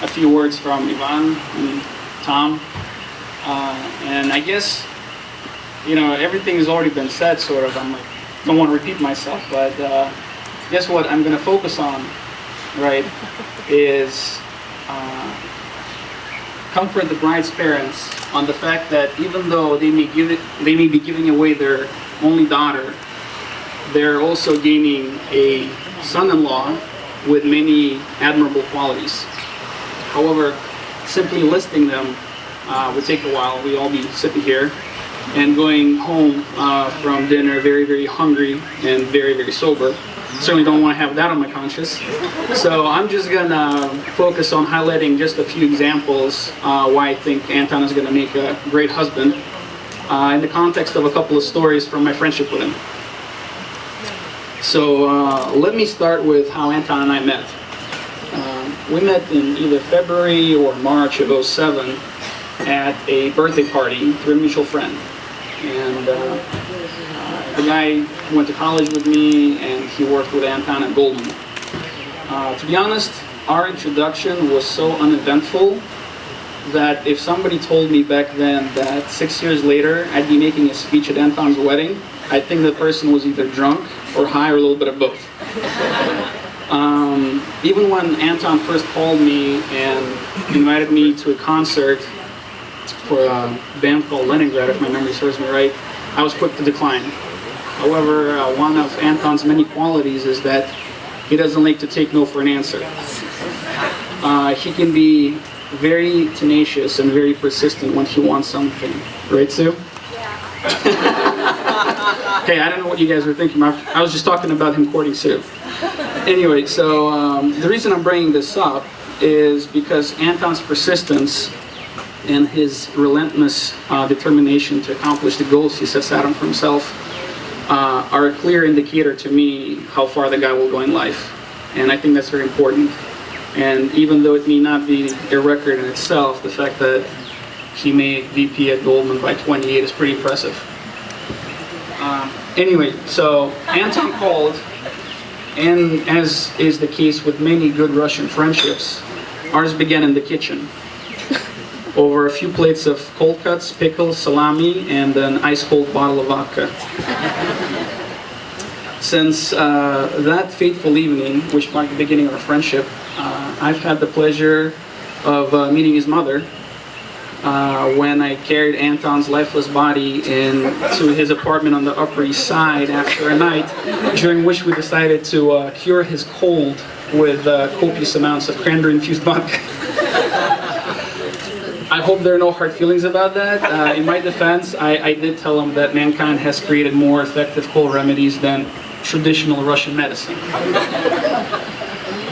a few words from Ivan and Tom. And I guess, everything has already been said, sort of. I'm like, don't want to repeat myself, but guess what I'm going to focus on, right, is comfort the bride's parents on the fact that even though they may be giving away their only daughter, they're also gaining a son-in-law with many admirable qualities. However, simply listing them would take a while. We'd all be sitting here and going home from dinner very, very hungry and very, very sober. Certainly don't want to have that on my conscience. So I'm just going to focus on highlighting just a few examples why I think Anton is going to make a great husband in the context of a couple of stories from my friendship with him. So let me start with how Anton and I met. We met in either February or March of '07 at a birthday party through a mutual friend. And the guy went to college with me, and he worked with Anton at Goldman. To be honest, our introduction was so uneventful that if somebody told me back then that 6 years later I'd be making a speech at Anton's wedding, I think the person was either drunk or high or a little bit of both. Even when Anton first called me and invited me to a concert for a band called Leningrad, if my memory serves me right, I was quick to decline. However, one of Anton's many qualities is that he doesn't like to take no for an answer. He can be very tenacious and very persistent when he wants something. Right, Sue? Yeah. Hey, I don't know what you guys were thinking. I was just talking about him courting Sue. Anyway, so the reason I'm bringing this up is because Anton's persistence and his relentless determination to accomplish the goals he sets out for himself are a clear indicator to me how far the guy will go in life. And I think that's very important. And even though it may not be a record in itself, the fact that he made VP at Goldman by 28 is pretty impressive. Anyway, so Anton called, and as is the case with many good Russian friendships, ours began in the kitchen over a few plates of cold cuts, pickles, salami, and an ice-cold bottle of vodka. Since that fateful evening, which marked the beginning of our friendship, I've had the pleasure of meeting his mother when I carried Anton's lifeless body into his apartment on the Upper East Side after a night during which we decided to cure his cold with copious amounts of cranberry-infused vodka. I hope there are no hard feelings about that. In my defense, I did tell him that mankind has created more effective cold remedies than traditional Russian medicine.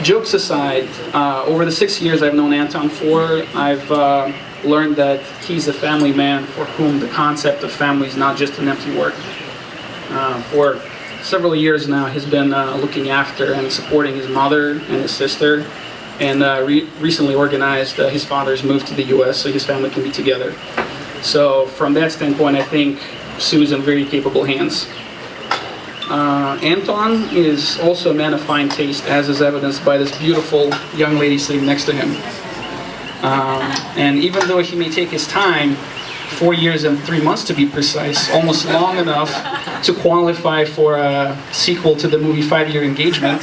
Jokes aside, over the 6 years I've known Anton for, I've learned that he's a family man for whom the concept of family is not just an empty word. For several years now, he's been looking after and supporting his mother and his sister, and recently organized his father's move to the US so his family can be together. So from that standpoint, I think Sue's in very capable hands. Anton is also a man of fine taste, as is evidenced by this beautiful young lady sitting next to him. And even though he may take his time, 4 years and 3 months to be precise, almost long enough to qualify for a sequel to the movie 5 Year Engagement,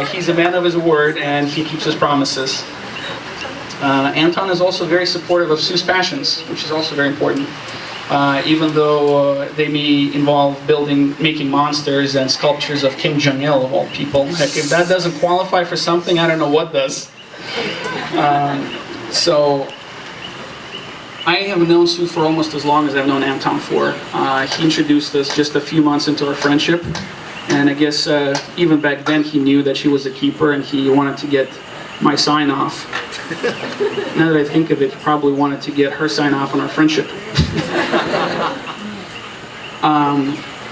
he's a man of his word and he keeps his promises. Anton is also very supportive of Sue's passions, which is also very important. Even though they may involve making monsters and sculptures of Kim Jong-il of all people. Heck, if that doesn't qualify for something, I don't know what does. So I have known Sue for almost as long as I've known Anton for. He introduced us just a few months into our friendship, and I guess even back then he knew that she was a keeper and he wanted to get my sign off. Now that I think of it, he probably wanted to get her sign off on our friendship.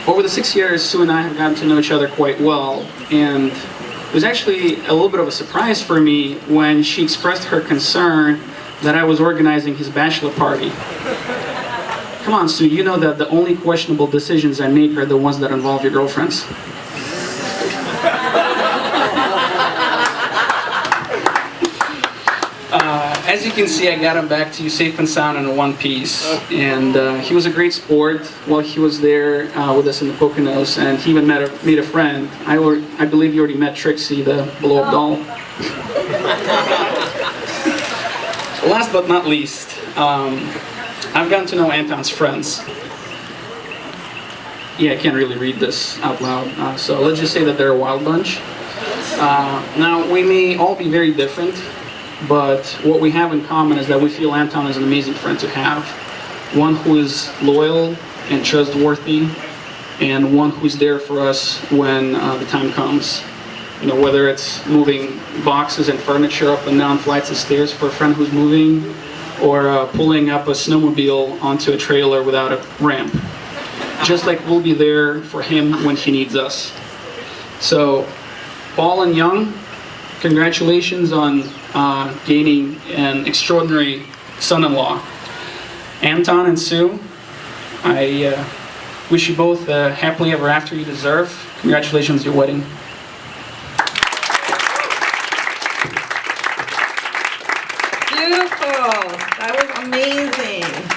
Over the 6 years, Sue and I have gotten to know each other quite well, and it was actually a little bit of a surprise for me when she expressed her concern that I was organizing his bachelor party. Come on, Sue, you know that the only questionable decisions I make are the ones that involve your girlfriends. As you can see, I got him back to you safe and sound in one piece. And he was a great sport while he was there with us in the Poconos, and he even made a friend. I believe you already met Trixie, the blow-up doll. Last but not least, I've gotten to know Anton's friends. Yeah, I can't really read this out loud, so let's just say that they're a wild bunch. Now, we may all be very different, but what we have in common is that we feel Anton is an amazing friend to have. One who is loyal and trustworthy, and one who's there for us when the time comes. You know, whether it's moving boxes and furniture up and down flights of stairs for a friend who's moving, or pulling up a snowmobile onto a trailer without a ramp. Just like we'll be there for him when he needs us. So, Paul and Young, congratulations on gaining an extraordinary son-in-law. Anton and Sue, I wish you both happily ever after you deserve. Congratulations on your wedding. Beautiful. That was amazing.